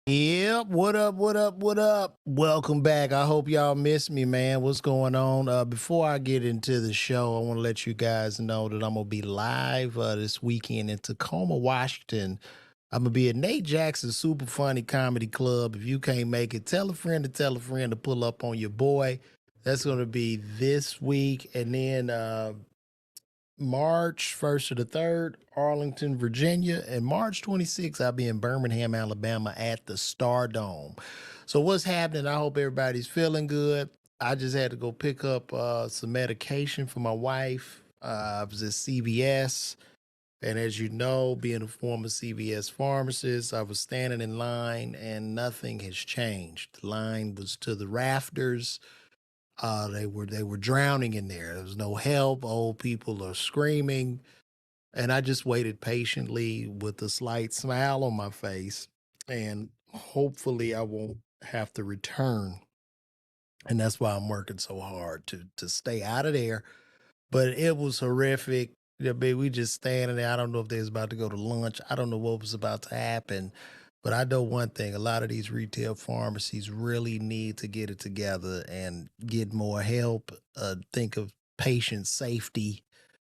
Yep. What up? What up? What up? Welcome back. I hope y'all missed me, man. What's going on? Before I get into the show, I want to let you guys know that I'm gonna be live this weekend in Tacoma, Washington. I'm gonna be at Nate Jackson's Super Funny Comedy Club. If you can't make it, tell a friend to tell a friend to pull up on your boy. That's gonna be this week, and then March 1st to the 3rd, Arlington, Virginia, and March 26th, I'll be in Birmingham, Alabama at the Stardome. So, what's happening? I hope everybody's feeling good. I just had to go pick up some medication for my wife. I was at CVS, and as you know, being a former CVS pharmacist, I was standing in line and nothing has changed. The line was to the rafters. They were drowning in there. There was no help. Old people are screaming, and I just waited patiently with a slight smile on my face, and hopefully I won't have to return. And that's why I'm working so hard to stay out of there. But it was horrific. Yeah, baby, we just standing there. I don't know if they was about to go to lunch. I don't know what was about to happen. But I know one thing, a lot of these retail pharmacies really need to get it together and get more help. Think of patient safety,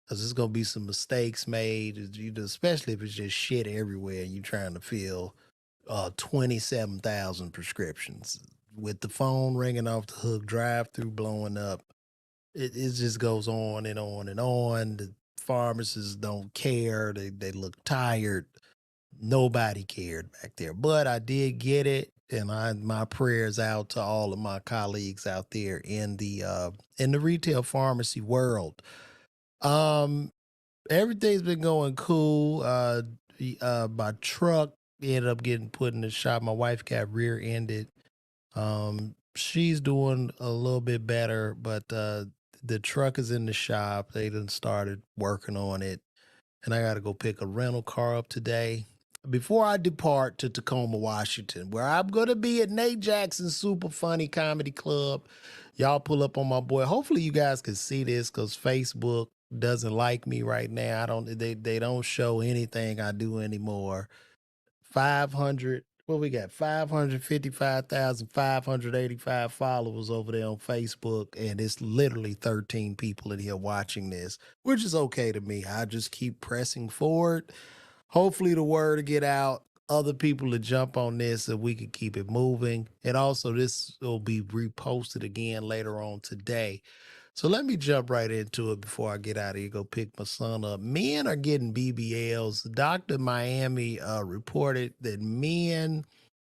because there's gonna be some mistakes made, especially if it's just shit everywhere and you're trying to fill 27,000 prescriptions with the phone ringing off the hook, drive through blowing up. It just goes on and on and on. The pharmacists don't care. They look tired. Nobody cared back there. But I did get it. And my prayers out to all of my colleagues out there in the retail pharmacy world. Um Everything's been going cool. My truck ended up getting put in the shop. My wife got rear-ended. She's doing a little bit better, but the truck is in the shop. They done started working on it, and I got to go pick a rental car up today. Before I depart to Tacoma, Washington, where I'm going to be at Nate Jackson's Super Funny Comedy Club. Y'all pull up on my boy. Hopefully you guys can see this because Facebook doesn't like me right now. I don't they don't show anything I do anymore. 500, what we got? 555,585 followers over there on Facebook, and it's literally 13 people in here watching this, which is okay to me. I just keep pressing forward. Hopefully the word will get out. Other people to jump on this so we can keep it moving. And also this will be reposted again later on today. So let me jump right into it before I get out of here, go pick my son up. Men are getting BBLs. Dr. Miami reported that men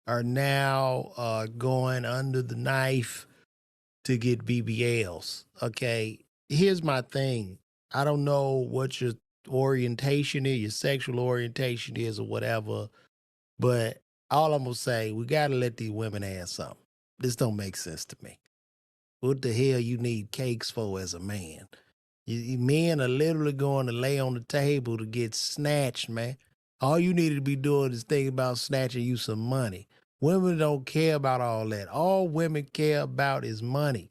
are now going under the knife to get BBLs. Okay, here's my thing. I don't know what your orientation is, your sexual orientation is, or whatever, but all I'm gonna say, we gotta let these women have something. This don't make sense to me. What the hell you need cakes for as a man? Men are literally going to lay on the table to get snatched, man. All you need to be doing is thinking about snatching you some money. Women don't care about all that. All women care about is money.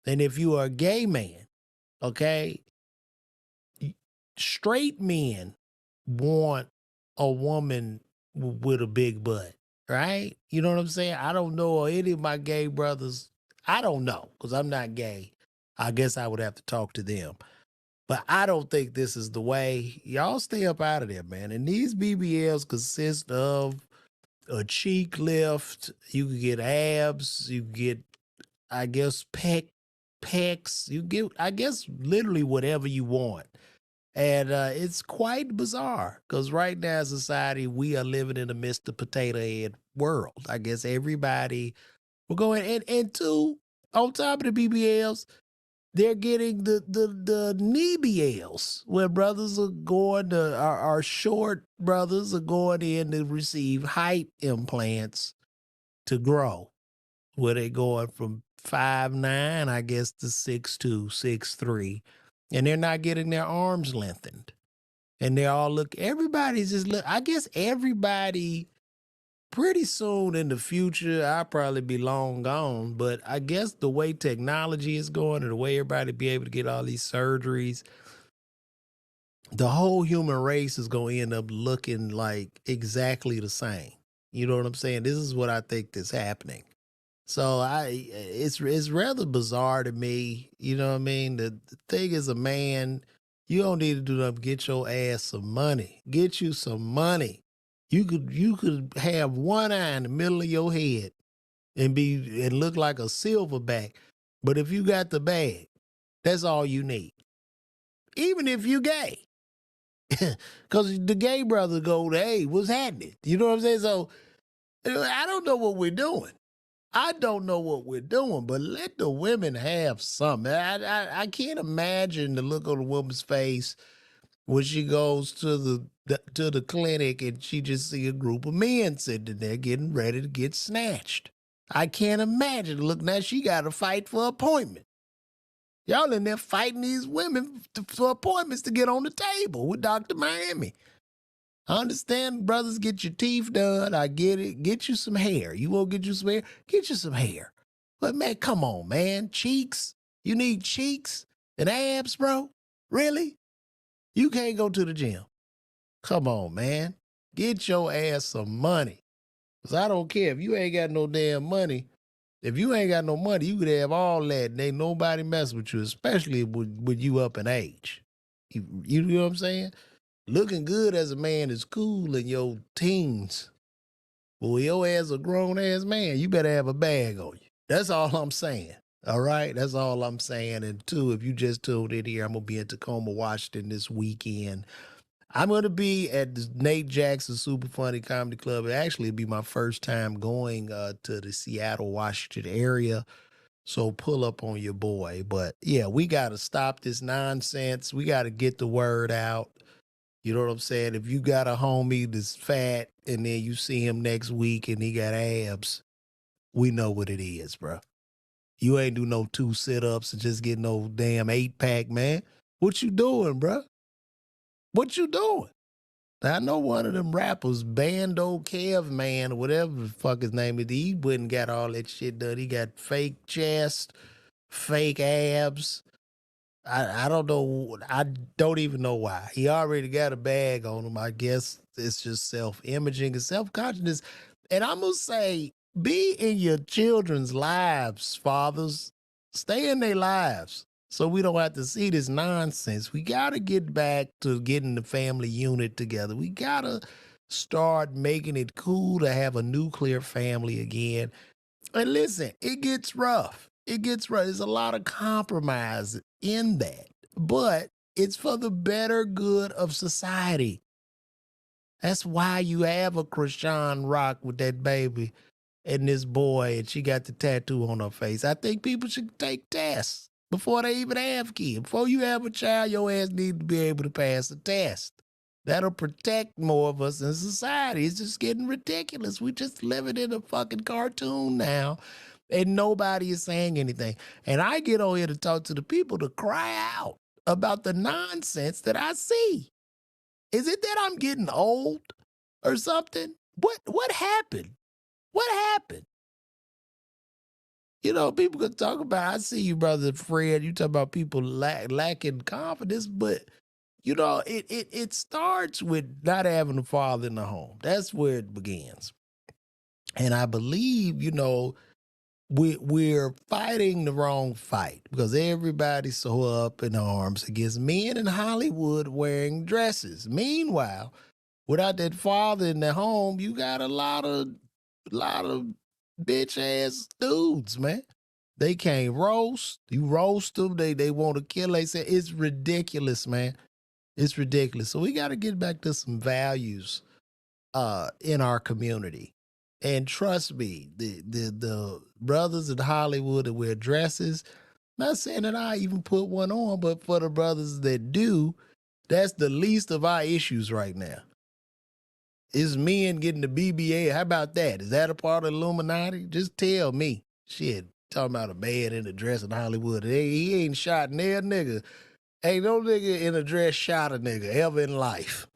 And if you are a gay man, okay, straight men want a woman with a big butt, right? You know what I'm saying? I don't know any of my gay brothers. I don't know because I'm not gay. I guess I would have to talk to them. But I don't think this is the way. Y'all stay up out of there, man. And these BBLs consist of a cheek lift. You can get abs. You can get, I guess, pecs. You get, I guess, literally whatever you want. And it's quite bizarre because right now in society, we are living in the midst of potato head world. I guess everybody will go in and two, on top of the BBLs, they're getting the knee BLs where brothers are going to, our short brothers are going in to receive height implants to grow, where they're going from 5'9", I guess, to 6'2", 6'3", and they're not getting their arms lengthened. And they all look, everybody's just look, I guess everybody pretty soon in the future, I'll probably be long gone, but I guess the way technology is going and the way everybody be able to get all these surgeries, the whole human race is going to end up looking like exactly the same. You know what I'm saying? This is what I think is happening. So it's rather bizarre to me. You know what I mean? The thing is, a man, you don't need to do nothing. Get your ass some money. Get you some money. You could have one eye in the middle of your head and look like a silverback. But if you got the bag, that's all you need. Even if you gay. Because the gay brothers go, hey, what's happening? You know what I'm saying? So I don't know what we're doing. I don't know what we're doing, but let the women have something. I can't imagine the look on a woman's face when she goes to the clinic and she just see a group of men sitting there getting ready to get snatched. I can't imagine the look. Now she got to fight for appointment. Y'all in there fighting these women for appointments to get on the table with Dr. Miami. I understand, brothers, get your teeth done. I get it. Get you some hair. You won't get you some hair? Get you some hair. But man, come on, man. Cheeks? You need cheeks and abs, bro? Really? You can't go to the gym. Come on, man. Get your ass some money. Because I don't care if you ain't got no damn money. If you ain't got no money, you could have all that and ain't nobody mess with you, especially with you up in age. You know what I'm saying? Looking good as a man is cool in your teens. But when your ass a grown ass man, you better have a bag on you. That's all I'm saying. All right? That's all I'm saying. And two, if you just tuned in here, I'm going to be in Tacoma, Washington this weekend. I'm going to be at the Nate Jackson Super Funny Comedy Club. It actually be my first time going to the Seattle, Washington area. So pull up on your boy. But yeah, we got to stop this nonsense. We got to get the word out. You know what I'm saying? If you got a homie that's fat and then you see him next week and he got abs, we know what it is, bro. You ain't do no 2 sit-ups and just get no damn 8-pack, man. What you doing, bro? What you doing? I know one of them rappers, Bando Kev Man, or whatever the fuck his name is, he went and got all that shit done. He got fake chest, fake abs. I don't know. I don't even know why. He already got a bag on him. I guess it's just self-imaging and self-consciousness. And I'm going to say, be in your children's lives, fathers. Stay in their lives so we don't have to see this nonsense. We got to get back to getting the family unit together. We got to start making it cool to have a nuclear family again. And listen, it gets rough. It gets rough. There's a lot of compromise in that, but it's for the better good of society. That's why you have a Krishan Rock with that baby and this boy, and she got the tattoo on her face. I think people should take tests before they even have kids. Before you have a child, your ass needs to be able to pass a test. That'll protect more of us in society. It's just getting ridiculous. We just living in a fucking cartoon now, and nobody is saying anything. And I get on here to talk to the people to cry out about the nonsense that I see. Is it that I'm getting old or something? What happened? What happened? You know, people could talk about, I see you, brother Fred, you talk about people lacking confidence, but you know, it starts with not having a father in the home. That's where it begins. And I believe, you know, we're fighting the wrong fight because everybody's so up in arms against men in Hollywood wearing dresses. Meanwhile, without that father in the home, you got a lot of bitch ass dudes, man. They can't roast. You roast them, they want to kill. They say it's ridiculous, man. It's ridiculous. So we got to get back to some values in our community. And trust me, the brothers in Hollywood that wear dresses, not saying that I even put one on, but for the brothers that do, that's the least of our issues right now. Is men getting the BBL? How about that? Is that a part of the Illuminati? Just tell me. Shit, talking about a man in a dress in Hollywood. He ain't shot near a nigga. Ain't no nigga in a dress shot a nigga ever in life.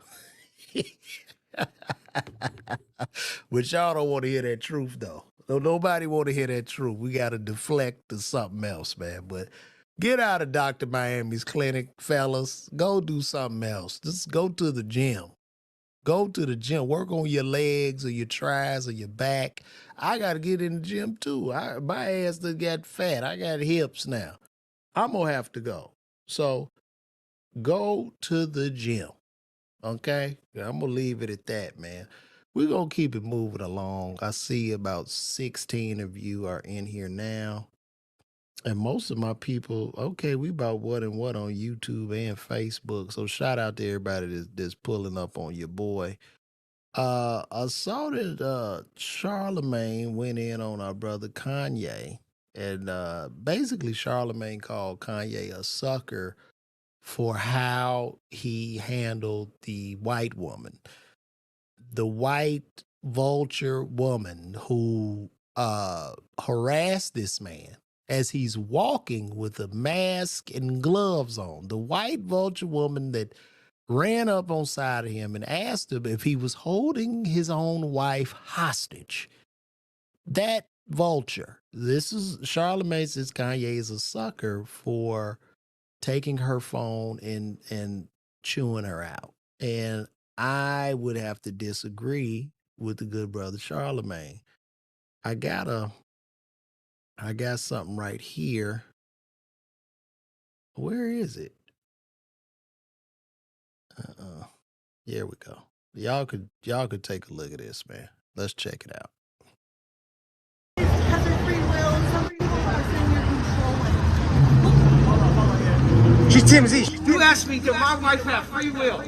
But y'all don't want to hear that truth, though. Nobody want to hear that truth. We got to deflect to something else, man. But get out of Dr. Miami's clinic, fellas. Go do something else. Just go to the gym. Go to the gym. Work on your legs or your thighs or your back. I got to get in the gym too. My ass done got fat. I got hips now. I'm going to have to go. So go to the gym. Okay? I'm going to leave it at that, man. We're going to keep it moving along. I see about 16 of you are in here now. And most of my people, okay, we about what and what on YouTube and Facebook. So shout out to everybody that's pulling up on your boy. I saw that Charlemagne went in on our brother Kanye. And basically Charlemagne called Kanye a sucker for how he handled the white woman. The white vulture woman who harassed this man as he's walking with a mask and gloves on. The white vulture woman that ran up on side of him and asked him if he was holding his own wife hostage. That vulture, this is Charlemagne says Kanye is a sucker for taking her phone and chewing her out. And I would have to disagree with the good brother Charlemagne. I got something right here. Where is it? Here we go. Y'all could take a look at this, man. Let's check it out. Has her free will. Some people are saying you're controlling. She's TMZ. You asked me, did my wife have free will?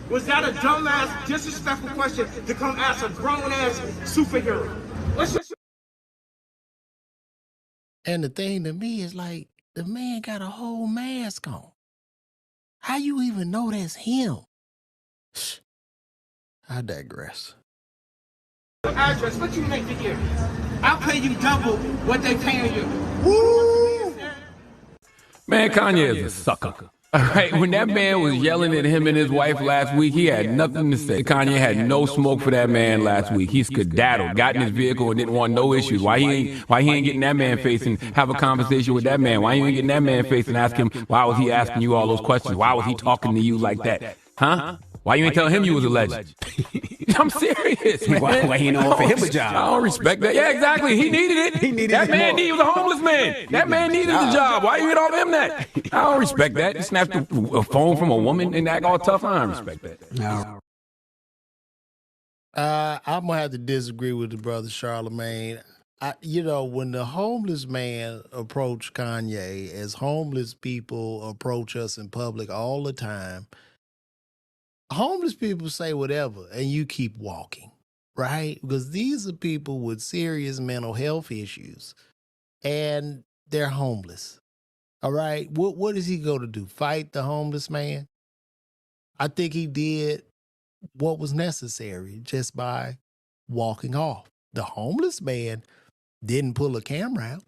Was that a dumbass, disrespectful question to come ask a grown-ass superhero? And the thing to me is like, the man got a whole mask on. How you even know that's him? I digress. Address, what you make a year? I'll pay you double what they paying you. Woo! Man, Kanye is a sucker. All right, when that man was yelling at him and his wife last week, he had nothing to say. Kanye had no smoke for that man last week. He skedaddled, got in his vehicle and didn't want no issues. Why he ain't getting that man face and have a conversation with that man? Why you ain't getting that man face and ask him, why was he asking you all those questions? Why was he talking to you like that? Huh? Why you ain't telling him you was a legend? I'm serious, man. Why he don't offer him a job? I don't respect that. Yeah, exactly. He needed it. That man was a homeless man. That man needed the job. Why you ain't offer him that? I don't respect that. You snatched a phone from a woman and act all tough. I don't respect that. No. I'm gonna have to disagree with the brother Charlemagne. When the homeless man approached Kanye, as homeless people approach us in public all the time, homeless people say whatever and you keep walking, right? Because these are people with serious mental health issues and they're homeless. All right. What is he going to do? Fight the homeless man? I think he did what was necessary just by walking off. The homeless man didn't pull a camera out.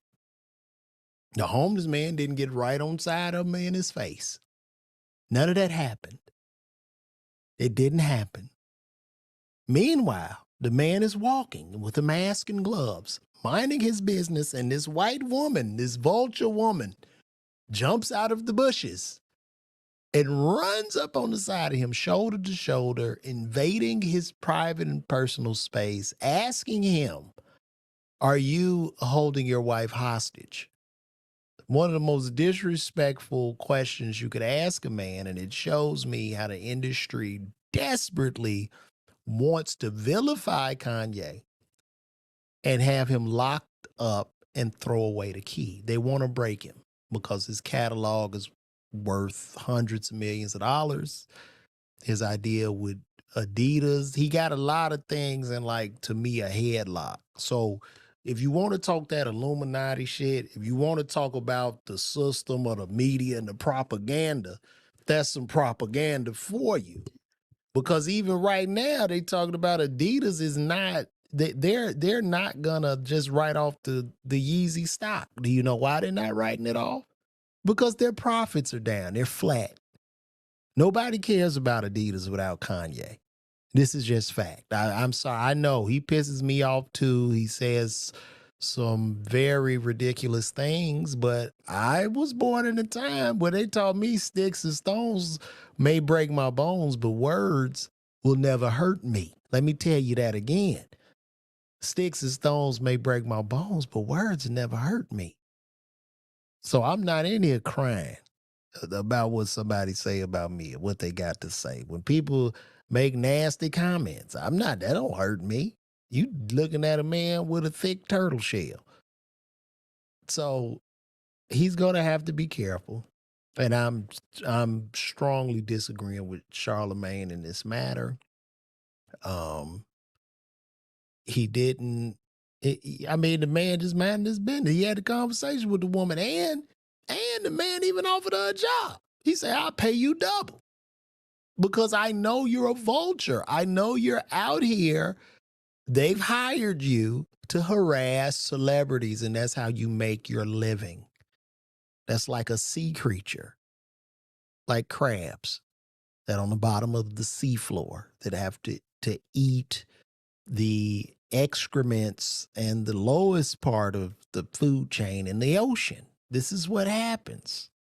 The homeless man didn't get right on side of him in his face. None of that happened. It didn't happen. Meanwhile, the man is walking with a mask and gloves, minding his business, and this white woman, this vulture woman, jumps out of the bushes and runs up on the side of him, shoulder to shoulder, invading his private and personal space, asking him, are you holding your wife hostage? One of the most disrespectful questions you could ask a man, and it shows me how the industry desperately wants to vilify Kanye and have him locked up and throw away the key. They want to break him because his catalog is worth hundreds of millions of dollars. His idea with Adidas, he got a lot of things in, like, to me, a headlock. So if you want to talk that Illuminati shit, if you want to talk about the system or the media and the propaganda, that's some propaganda for you. Because even right now, they talking about Adidas is not, they're not gonna just write off the Yeezy stock. Do you know why they're not writing it off? Because their profits are down. They're flat. Nobody cares about Adidas without Kanye. This is just fact. I'm sorry. I know he pisses me off too. He says some very ridiculous things, but I was born in a time where they taught me sticks and stones may break my bones, but words will never hurt me. Let me tell you that again. Sticks and stones may break my bones, but words never hurt me. So I'm not in here crying about what somebody say about me or what they got to say. When people make nasty comments, that don't hurt me. You looking at a man with a thick turtle shell. So he's going to have to be careful. And I'm strongly disagreeing with Charlemagne in this matter. He didn't. The man just minded his business. He had a conversation with the woman, and the man even offered her a job. He said, "I'll pay you double because I know you're a vulture. I know you're out here. They've hired you to harass celebrities, and that's how you make your living. That's like a sea creature, like crabs that on the bottom of the seafloor that have to eat the excrements and the lowest part of the food chain in the ocean. This is what happens."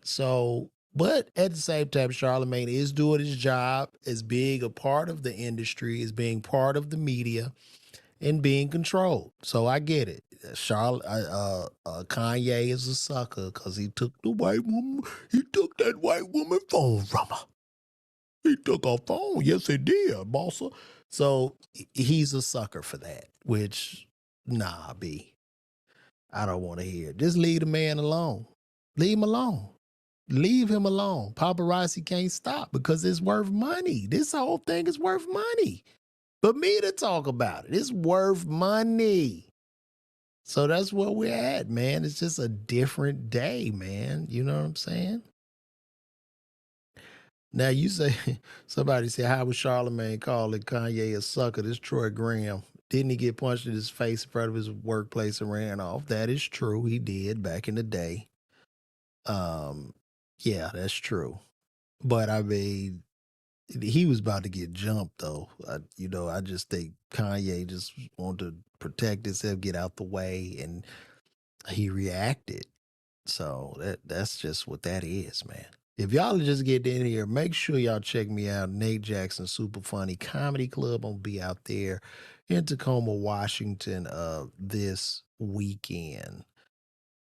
So, but at the same time, Charlemagne is doing his job as being a part of the industry, as being part of the media, and being controlled. So I get it. Kanye is a sucker because he took the white woman. He took that white woman phone from her. He took her phone. Yes, he did, bossa. So he's a sucker for that, which, nah, B. I don't want to hear it. Just leave the man alone. Leave him alone. Leave him alone. Paparazzi can't stop because it's worth money. This whole thing is worth money. For me to talk about it, it's worth money. So that's where we're at, man. It's just a different day, man. You know what I'm saying? Now you say, somebody said, how was Charlemagne calling Kanye a sucker? This Troy Graham. Didn't he get punched in his face in front of his workplace and ran off? That is true. He did back in the day. Yeah, that's true. But I mean, he was about to get jumped though. I just think Kanye just wanted to protect himself, get out the way, and he reacted. So that's just what that is, man. If y'all just get in here, make sure y'all check me out. Nate Jackson Super Funny Comedy Club. I'm gonna be out there in Tacoma, Washington this weekend.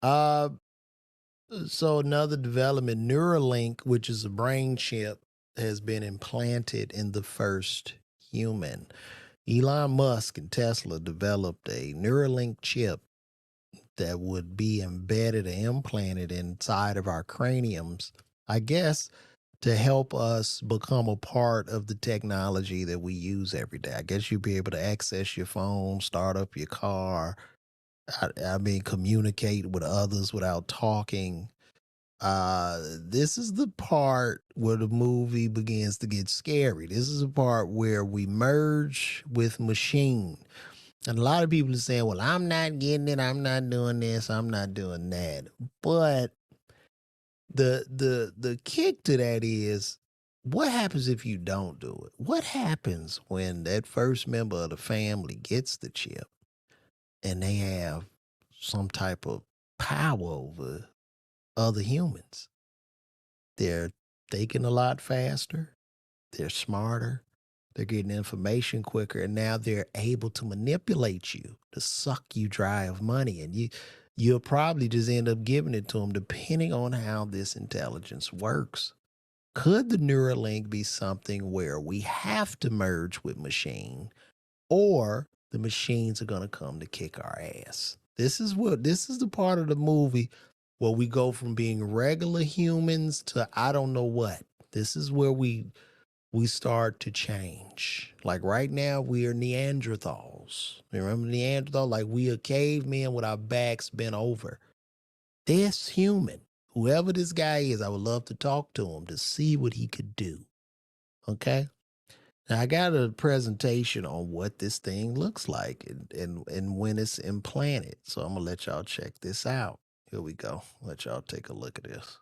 So another development, Neuralink, which is a brain chip, has been implanted in the first human. Elon Musk and Tesla developed a Neuralink chip that would be embedded or implanted inside of our craniums, I guess, to help us become a part of the technology that we use every day. I guess you'd be able to access your phone, start up your car, communicate with others without talking. This is the part where the movie begins to get scary. This is the part where we merge with machine. And a lot of people are saying, well, I'm not getting it. I'm not doing this. I'm not doing that. But the kick to that is, what happens if you don't do it? What happens when that first member of the family gets the chip and they have some type of power over other humans? They're thinking a lot faster. They're smarter. They're getting information quicker. And now they're able to manipulate you, to suck you dry of money. And you'll probably just end up giving it to them depending on how this intelligence works. Could the Neuralink be something where we have to merge with machine, or the machines are going to come to kick our ass? This is the part of the movie where we go from being regular humans to I don't know what. This is where we start to change. Like right now, we are Neanderthals. Remember Neanderthal? Like we are cavemen with our backs bent over. This human, whoever this guy is, I would love to talk to him to see what he could do. Okay? Now I got a presentation on what this thing looks like and when it's implanted. So I'm gonna let y'all check this out. Here we go. Let y'all take a look at this.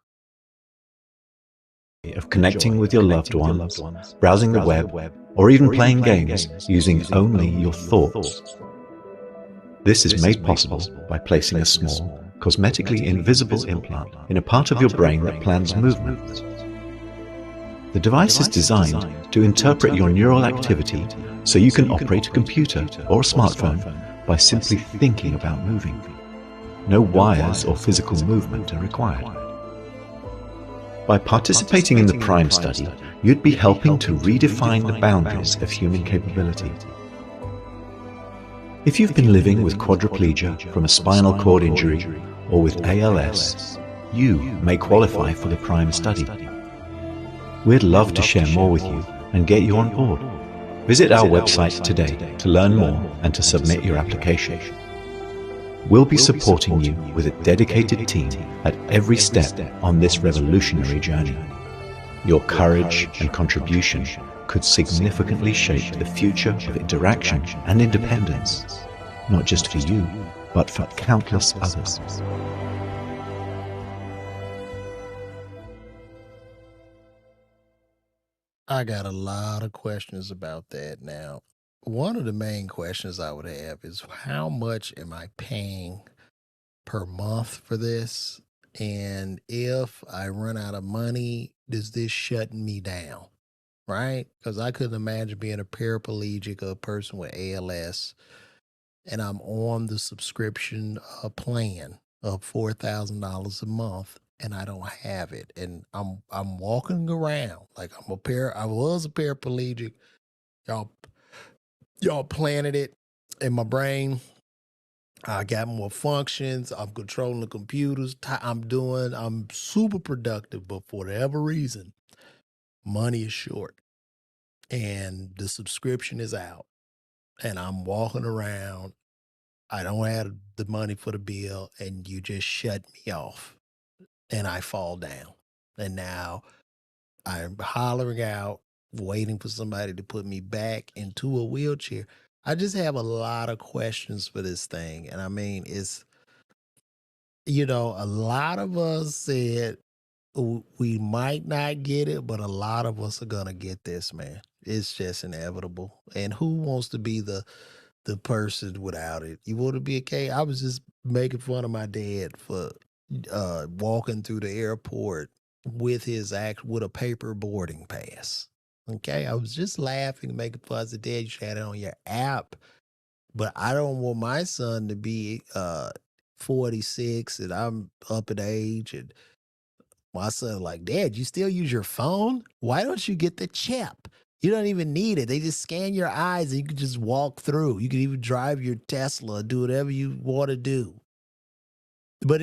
Of connecting with your loved ones, browsing the web, or even playing games using only your thoughts. This is made possible by placing a small, cosmetically invisible implant in a part of your brain that plans movement. The device is designed to interpret your neural activity so you can operate a computer or a smartphone by simply thinking about moving. No wires or physical movement are required. By participating in the PRIME study, you'd be helping to redefine the boundaries of human capability. If you've been living with quadriplegia from a spinal cord injury or with ALS, you may qualify for the PRIME study. We'd love to share more with you and get you on board. Visit our website today to learn more and to submit your application. We'll be supporting you with a dedicated team at every step on this revolutionary journey. Your courage and contribution could significantly shape the future of interaction and independence, not just for you, but for countless others. I got a lot of questions about that now. One of the main questions I would have is how much am I paying per month for this? And if I run out of money, does this shut me down? Right? Because I couldn't imagine being a paraplegic or a person with ALS and I'm on the subscription plan of $4,000 a month and I don't have it. And I'm walking around like I was a paraplegic. Y'all y'all planted it in my brain. I got more functions. I'm controlling the computers. I'm super productive, but for whatever reason, money is short and the subscription is out and I'm walking around. I don't have the money for the bill and you just shut me off and I fall down. And now I'm hollering out, waiting for somebody to put me back into a wheelchair. I just have a lot of questions for this thing. And I mean, a lot of us said we might not get it, but a lot of us are going to get this, man. It's just inevitable. And who wants to be the person without it? You want to be a K? I was just making fun of my dad for walking through the airport with with a paper boarding pass. Okay, I was just laughing, making fun. I said, Dad, you should have it on your app. But I don't want my son to be 46 and I'm up in age and my son like, Dad, you still use your phone? Why don't you get the chip? You don't even need it. They just scan your eyes and you can just walk through. You can even drive your Tesla, do whatever you want to do. But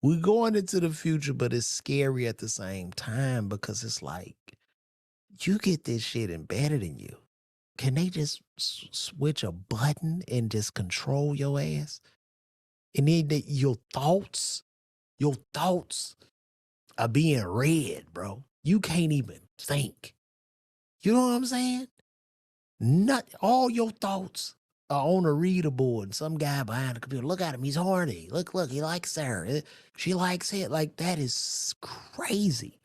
we're going into the future, but it's scary at the same time because it's like you get this shit embedded in you. Can they just switch a button and just control your ass? And then your thoughts are being read, bro. You can't even think. You know what I'm saying? Not all your thoughts are on a reader board. Some guy behind the computer. Look at him. He's horny. Look, he likes her. She likes it. Like, that is crazy.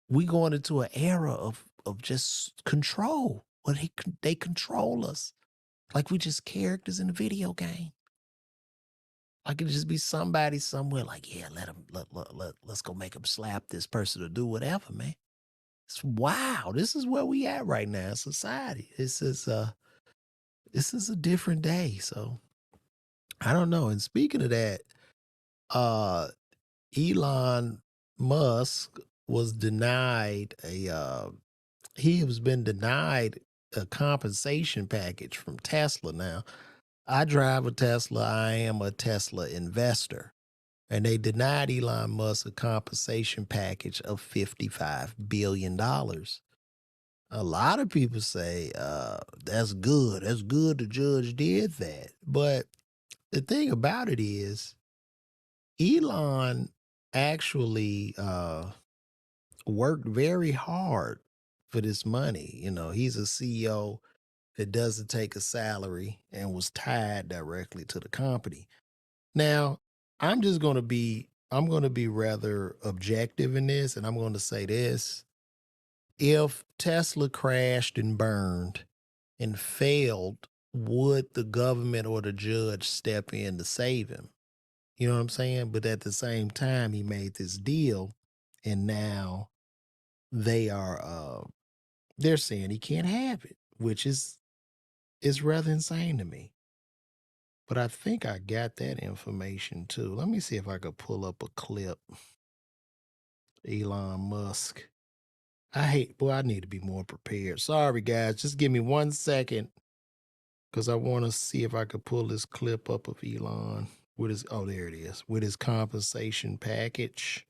We going into an era of just control. Where they control us. Like we just characters in a video game. Like it just be somebody somewhere like, yeah, let's go make him slap this person or do whatever, man. Wow, this is where we at right now in society. This is a different day. So I don't know. And speaking of that, Elon Musk was denied he has been denied a compensation package from Tesla now. I drive a Tesla. I am a Tesla investor. And they denied Elon Musk a compensation package of $55 billion. A lot of people say, that's good. That's good the judge did that. But the thing about it is, Elon actually worked very hard for this money. He's a CEO that doesn't take a salary and was tied directly to the company. Now, I'm going to be rather objective in this, and I'm going to say this. If Tesla crashed and burned and failed, would the government or the judge step in to save him? You know what I'm saying? But at the same time, he made this deal and now they are they're saying he can't have it, which is rather insane to me. But I think I got that information too. Let me see if I could pull up a clip. Elon Musk. I need to be more prepared. Sorry, guys. Just give me 1 second because I want to see if I could pull this clip up of Elon with his, oh, there it is, with his compensation package.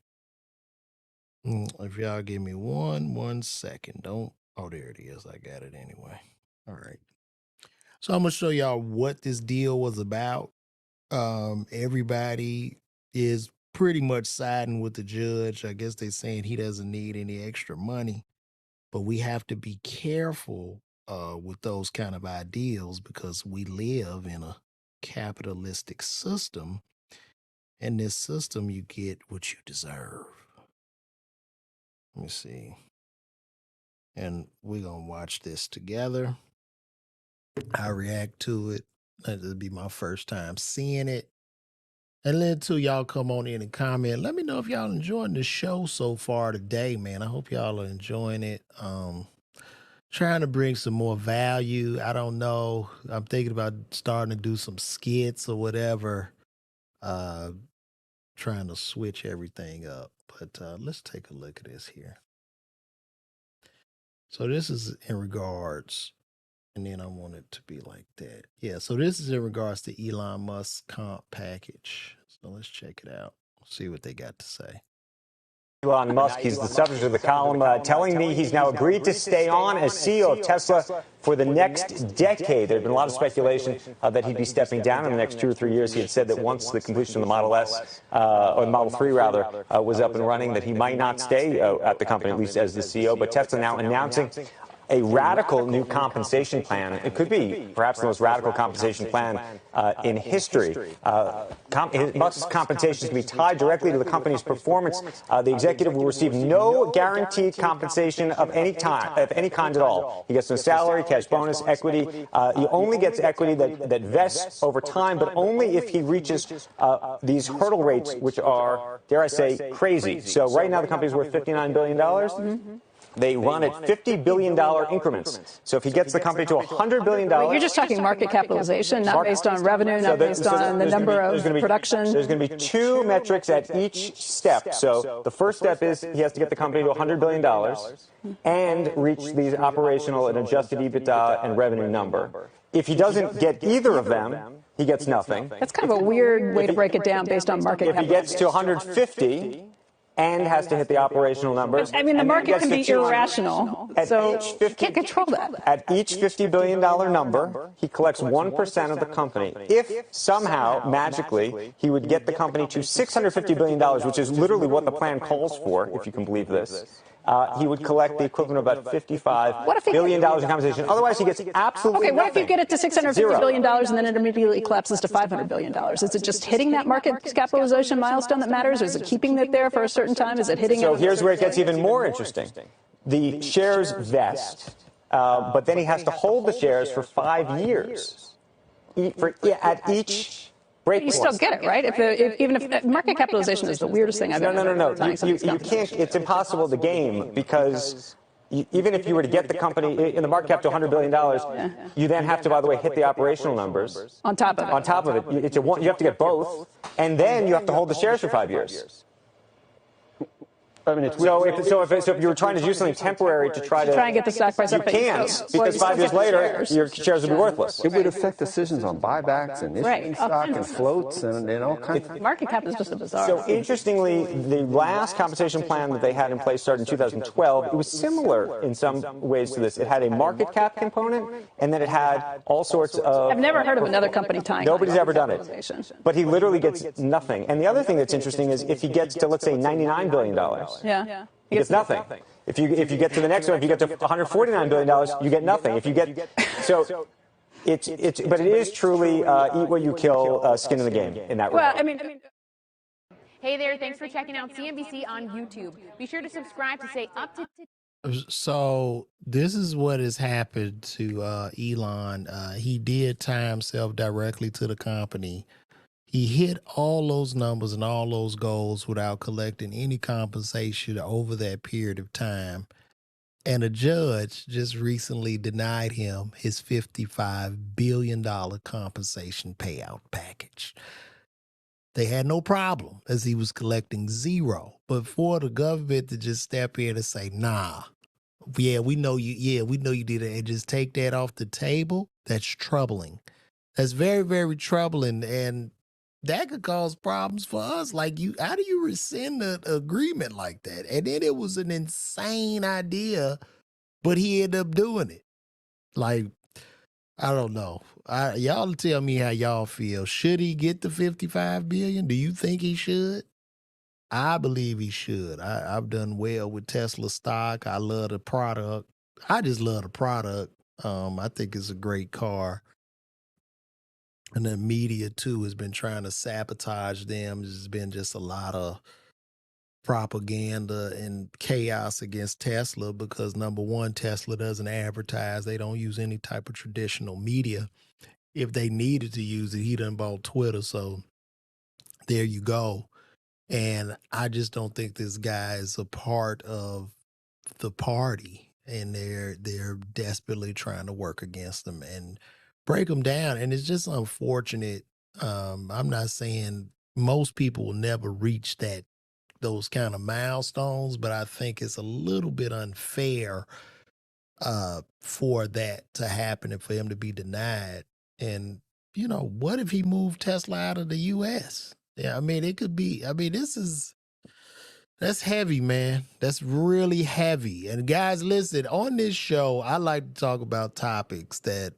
If y'all give me 1 second, oh, there it is. I got it anyway. All right. So I'm going to show y'all what this deal was about. Everybody is pretty much siding with the judge. I guess they're saying he doesn't need any extra money, but we have to be careful with those kind of ideals because we live in a capitalistic system. In this system, you get what you deserve. Let me see. And we're going to watch this together. I react to it. It'll be my first time seeing it. And then too, y'all come on in and comment. Let me know if y'all enjoying the show so far today, man. I hope y'all are enjoying it. Trying to bring some more value. I don't know. I'm thinking about starting to do some skits or whatever. Trying to switch everything up. But let's take a look at this here. So this is in regards, and then I want it to be like that. Yeah, so this is in regards to Elon Musk's comp package. So let's check it out. See what they got to say. Elon Musk, he's the subject of the column, telling me he's now agreed to stay on as CEO of Tesla for the next decade. There had been a lot of speculation that he'd be stepping down in the next 2 or 3 years. He had said that once the completion of the Model S, or the Model 3 rather, was up and running, that he might not stay at the company, at least as the CEO. But Tesla now announcing a radical new compensation plan. It could be perhaps the most radical compensation plan in history. Musk's compensation is to be tied directly to the company's performance. The executive will receive no guaranteed compensation of any kind at all. He gets no salary, cash bonus, equity. He only gets equity that vests over time, but only if he reaches these hurdle rates, which are, dare I say, crazy. So right now the company's worth $59 billion. Mm-hmm. They run at $50 billion increments. So if he gets the company to $100 billion... Wait, you're just talking market capitalization, not based on revenue, not based on the number of production? There's going to be 2 metrics at each step. So the first step is he has to get the company to $100 billion and reach these operational and adjusted EBITDA and revenue number. If he doesn't get either of them, he gets nothing. That's kind of a weird way to break it down based on market capitalization. If he gets to 150... and has to hit the operational numbers. I mean, the market can be irrational, so you can't control that. At each $50 billion number, he collects 1% of the company. If somehow, magically, he would get the company to $650 billion, which is literally what the plan calls for, if you can believe this, he would collect the equivalent of about $55 billion in compensation. Otherwise, he gets absolutely nothing. What if you get it to $650 billion and then it immediately collapses to $500 billion? Is it just hitting that market capitalization milestone that matters, or is it keeping it there for a certain time? Is it hitting it? So here's where it gets even more interesting. The shares vest, but then he has to hold the shares for 5 years at each... You still get it, right? Even if market capitalization is the weirdest thing I've ever heard. No. You can't. It's impossible to game because even if you were to get the company in the market cap to $100 billion, you then have to, by the way, hit the operational numbers. On top of it. On top of it. You have to get both, and then you have to hold the shares for 5 years. I mean, so if you were trying to do something temporary to try and get the stock price up, you can't, because 5 years later your shares would be worthless. It would affect decisions on buybacks and issuing stock and floats and all kinds of... Market cap is just a bizarre. So interestingly, the last compensation plan that they had in place started in 2012. It was similar in some ways to this. It had a market cap component, and then it had all sorts of... I've never heard of another company tying... Nobody's ever done it. But he literally gets nothing. And the other thing that's interesting is if he gets to, let's say, $99 billion... Yeah. He gets nothing. If you get to the next one, if you get to $149 billion, you get nothing. If you get but it is truly eat what you kill, skin in the game in that regard. Well, I mean. Hey there, thanks for checking out CNBC on YouTube. Be sure to subscribe to stay up to date. So this is what has happened to Elon. He did tie himself directly to the company. He hit all those numbers and all those goals without collecting any compensation over that period of time. And a judge just recently denied him his $55 billion compensation payout package. They had no problem as he was collecting zero. But for the government to just step in and say, nah, we know you did it, and just take that off the table, that's troubling. That's very, very troubling. And that could cause problems for us. Like, how do you rescind an agreement like that? And then it was an insane idea, but he ended up doing it. Like, I don't know. Y'all tell me how y'all feel. Should he get the $55 billion? Do you think he should? I believe he should. I've done well with Tesla stock. I love the product. I just love the product. I think it's a great car. And the media, too, has been trying to sabotage them. There's been just a lot of propaganda and chaos against Tesla because, number one, Tesla doesn't advertise. They don't use any type of traditional media. If they needed to use it, he done bought Twitter. So there you go. And I just don't think this guy is a part of the party. And they're desperately trying to work against them and break them down. And it's just unfortunate. I'm not saying most people will never reach those kind of milestones, but I think it's a little bit unfair for that to happen and for him to be denied. And, what if he moved Tesla out of the US? Yeah, I mean, it could be, that's heavy, man. That's really heavy. And guys, listen, on this show, I like to talk about topics that,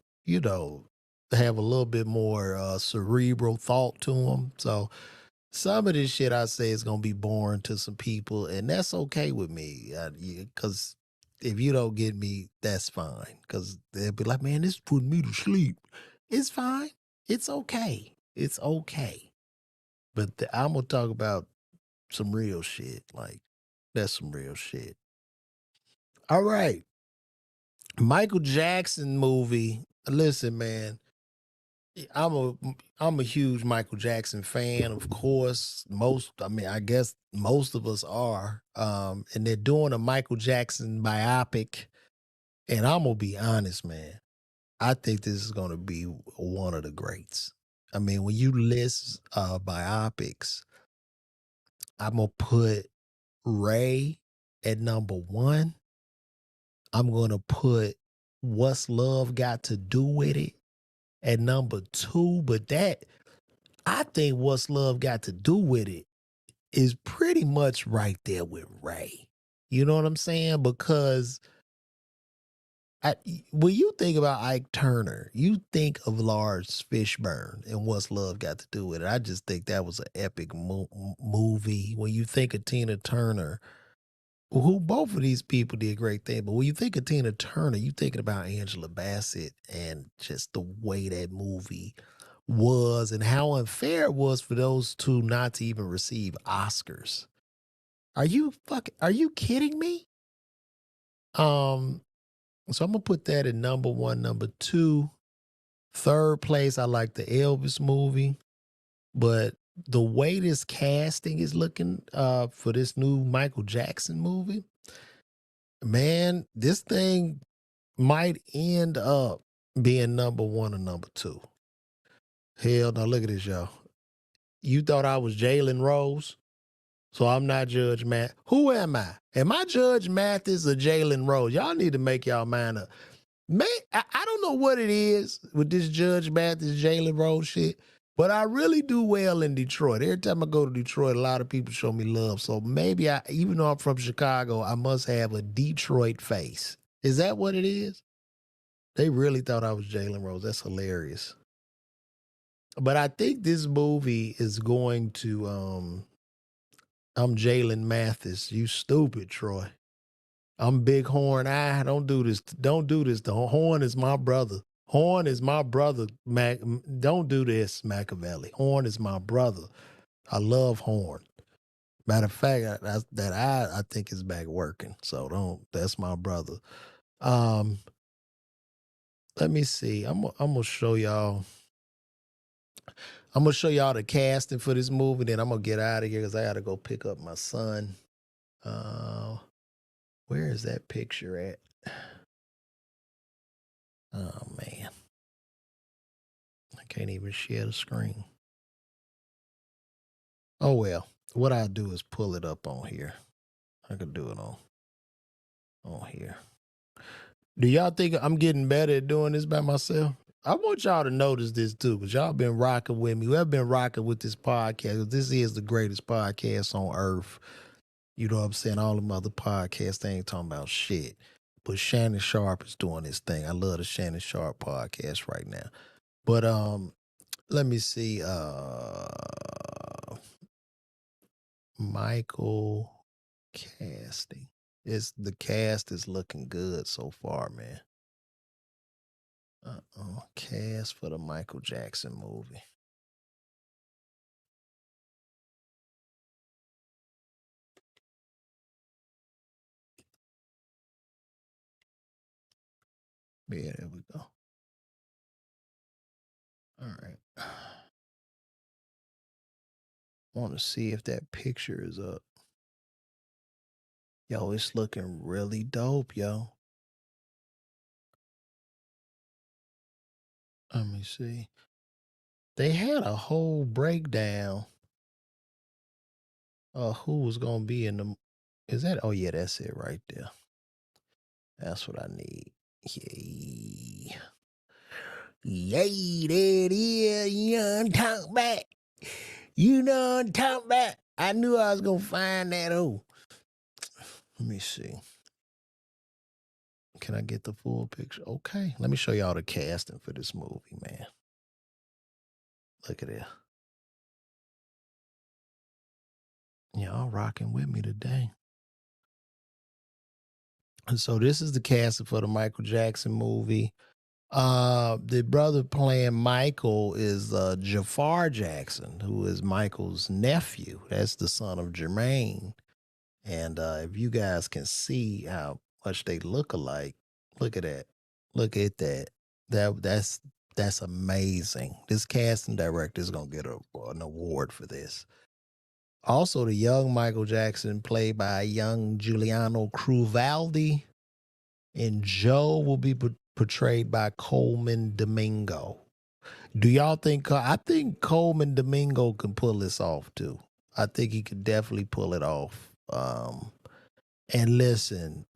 have a little bit more cerebral thought to them. So some of this shit I say is going to be boring to some people, and that's okay with me. Because if you don't get me, that's fine. Because they'll be like, man, this is putting me to sleep. It's fine. It's okay. It's okay. But I'm going to talk about some real shit. Like, that's some real shit. All right. Michael Jackson movie. Listen, man. I'm a huge Michael Jackson fan, of course. I guess most of us are. And they're doing a Michael Jackson biopic. And I'm gonna be honest, man. I think this is gonna be one of the greats. I mean, when you list biopics, I'm gonna put Ray at number one. I'm gonna put What's Love Got to Do with It at number two, but I think What's Love Got to Do with It is pretty much right there with Ray. You know what I'm saying? Because when you think about Ike Turner, you think of Lawrence Fishburne and What's Love Got to Do with It. I just think that was an epic movie. When you think of Tina Turner, who both of these people did great things, but when you think of Tina Turner, you thinking about Angela Bassett and just the way that movie was and how unfair it was for those two not to even receive Oscars. Are you kidding me? So I'm gonna put that at number one. Number two, third place, I like the Elvis movie, but the way this casting is looking for this new Michael Jackson movie, man, this thing might end up being number one or number two. Hell no, look at this, y'all. You thought I was Jalen Rose? So I'm not Judge Matt. Who am I? Am I Judge Mathis or Jalen Rose? Y'all need to make y'all mind up. Man, I don't know what it is with this Judge Mathis, Jalen Rose shit, but I really do well in Detroit. Every time I go to Detroit, a lot of people show me love. So maybe even though I'm from Chicago, I must have a Detroit face. Is that what it is? They really thought I was Jalen Rose. That's hilarious. But I think this movie is going to, I'm Jalen Mathis. You stupid, Troy. I'm Big Horn. Don't do this. Don't do this. The Horn is my brother. Horn is my brother. Don't do this, Machiavelli. Horn is my brother. I love Horn. Matter of fact, I think is back working. So that's my brother. Let me see. I'm gonna show y'all. I'm going to show y'all the casting for this movie, then I'm going to get out of here because I got to go pick up my son. Where is that picture at? Oh, man. I can't even share the screen. Oh, well. What I do is pull it up on here. I could do it on here. Do y'all think I'm getting better at doing this by myself? I want y'all to notice this too, because y'all been rocking with me. We've been rocking with this podcast. This is the greatest podcast on earth. You know what I'm saying? All them other podcasts, they ain't talking about shit. But Shannon Sharp is doing this thing. I love the Shannon Sharp podcast right now. But let me see. Michael casting. The cast is looking good so far, man. Cast for the Michael Jackson movie. Yeah, there we go. All right. Want to see if that picture is up. Yo, it's looking really dope, yo. Let me see. They had a whole breakdown of who was going to be in the... Is that... Oh, yeah, that's it right there. That's what I need. Yay. Yay, there it is. You know what I'm talking about. You know what I'm talking about. I knew I was going to find that hoe. Let me see. Can I get the full picture? Okay. Let me show y'all the casting for this movie, man. Look at that. Y'all rocking with me today. And so this is the casting for the Michael Jackson movie. The brother playing Michael is Jafar Jackson, who is Michael's nephew. That's the son of Jermaine. And if you guys can see how much they look alike, look at that. Look at that. That's amazing. This casting director is going to get an award for this. Also, the young Michael Jackson, played by young Giuliano Cruvaldi, and Joe will be portrayed by Coleman Domingo. Do y'all think? I think Coleman Domingo can pull this off too. I think he could definitely pull it off. And listen,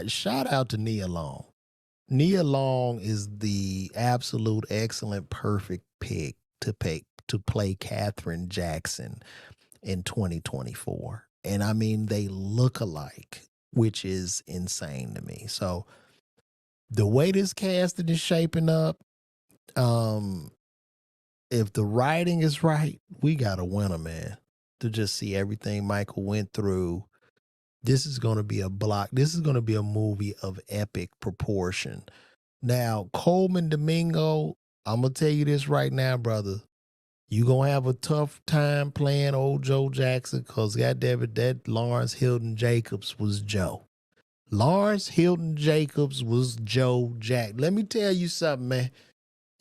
shout out to Nia Long. Nia Long is the absolute excellent, perfect pick to play Katherine Jackson in 2024. And I mean, they look alike, which is insane to me. So the way this casting is shaping up, if the writing is right, we got a winner, man. To just see everything Michael went through. This is going to be a block. This is going to be a movie of epic proportion. Now, Coleman Domingo, I'm going to tell you this right now, brother. You're going to have a tough time playing old Joe Jackson because, goddammit, that Lawrence Hilton Jacobs was Joe. Lawrence Hilton Jacobs was Joe Jack. Let me tell you something, man.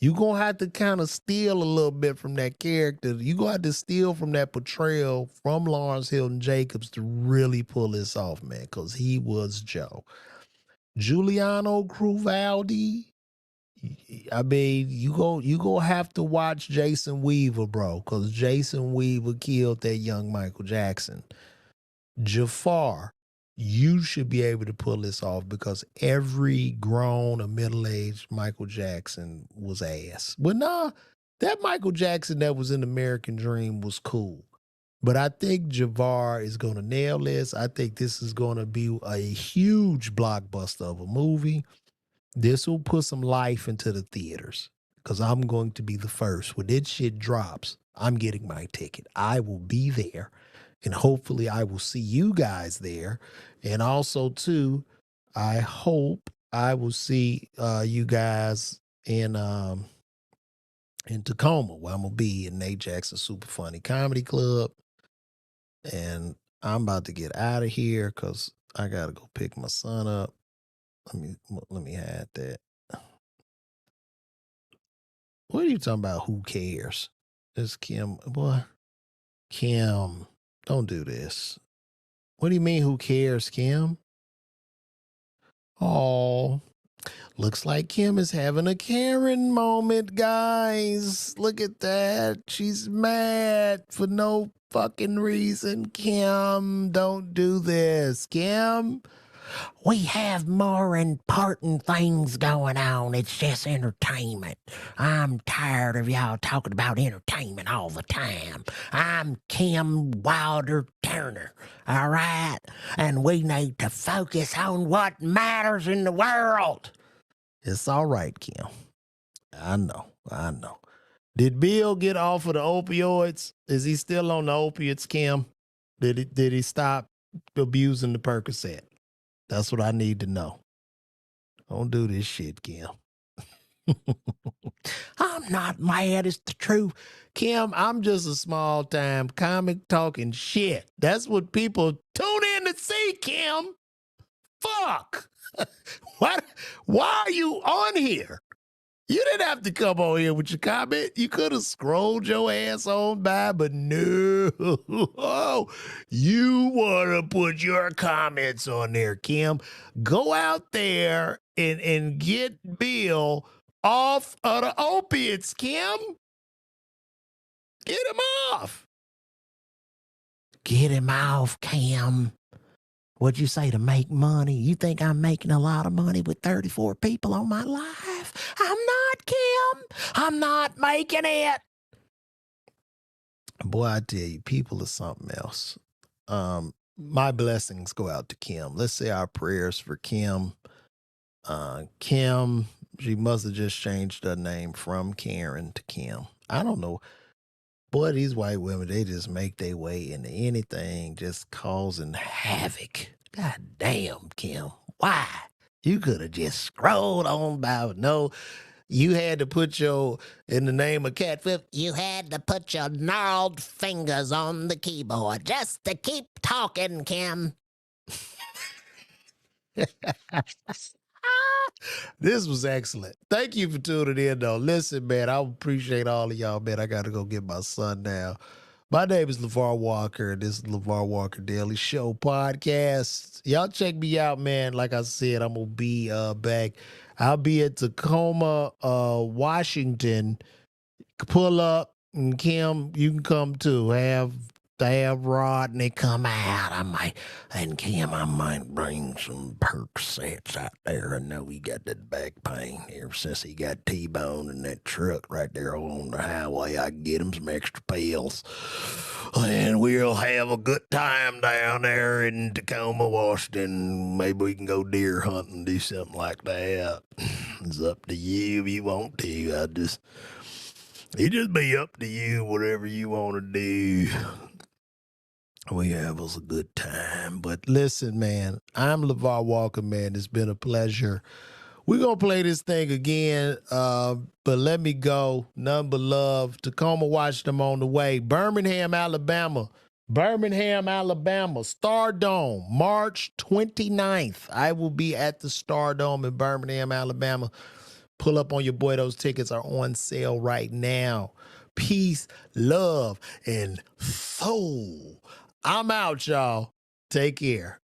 You're going to have to kind of steal a little bit from that character. You're going to have to steal from that portrayal from Lawrence Hilton Jacobs to really pull this off, man, because he was Joe. Giuliano Cruvaldi, I mean, you go have to watch Jason Weaver, bro, because Jason Weaver killed that young Michael Jackson. Jafar, you should be able to pull this off because every grown or middle-aged Michael Jackson was ass. But nah, that Michael Jackson that was in American Dream was cool. But I think Jafar is going to nail this. I think this is going to be a huge blockbuster of a movie. This will put some life into the theaters because I'm going to be the first. When this shit drops, I'm getting my ticket. I will be there. And hopefully I will see you guys there. And also, too, I hope I will see you guys in Tacoma, where I'm going to be in Nate Jackson Super Funny Comedy Club. And I'm about to get out of here because I got to go pick my son up. Let me hide that. What are you talking about? Who cares? It's Kim. Boy, Kim, don't do this. What do you mean, who cares, Kim? Oh, looks like Kim is having a Karen moment, guys. Look at that. She's mad for no fucking reason. Kim, don't do this. Kim, we have more important things going on. It's just entertainment. I'm tired of y'all talking about entertainment all the time. I'm Kim Wilder Turner, all right? And we need to focus on what matters in the world. It's all right, Kim. I know. Did Bill get off of the opioids? Is he still on the opiates, Kim? Did he stop abusing the Percocet? That's what I need to know. Don't do this shit, Kim. I'm not mad. It's the truth. Kim, I'm just a small-time comic talking shit. That's what people tune in to see, Kim. Fuck. Why are you on here? You didn't have to come on here with your comment. You could have scrolled your ass on by, but no. You want to put your comments on there, Kim. Go out there and get Bill off of the opiates, Kim. Get him off. Get him off, Kim. What'd you say, to make money? You think I'm making a lot of money with 34 people on my live? I'm not, Kim. I'm not making it. Boy, I tell you, people are something else. My blessings go out to Kim. Let's say our prayers for Kim. Kim, she must have just changed her name from Karen to Kim. I don't know. Boy, these white women, they just make their way into anything, just causing havoc. God damn, Kim. Why? You could have just scrolled on by. No, you had to put in the name of cat flip, you had to put your gnarled fingers on the keyboard just to keep talking, Kim. This was excellent. Thank you for tuning in, though. Listen, man, I appreciate all of y'all, man. I got to go get my son now. My name is LeVar Walker, and this is LeVar Walker Daily Show podcast. Y'all check me out, man. Like I said, I'm going to be back. I'll be at Tacoma, Washington. Pull up, and Kim, you can come too. Have Rodney come out. Kim, I might bring some Percocets out there. I know he got that back pain ever since he got T-boned in that truck right there on the highway. I can get him some extra pills. And we'll have a good time down there in Tacoma, Washington. Maybe we can go deer hunting, do something like that. It's up to you if you want to. It just be up to you, whatever you want to do. We have us a good time. But listen, man, I'm LeVar Walker, man. It's been a pleasure. We're going to play this thing again, but let me go. None but love. Tacoma, Washington, I'm on the way. Birmingham, Alabama. Stardome, March 29th. I will be at the Stardome in Birmingham, Alabama. Pull up on your boy. Those tickets are on sale right now. Peace, love, and soul. I'm out, y'all. Take care.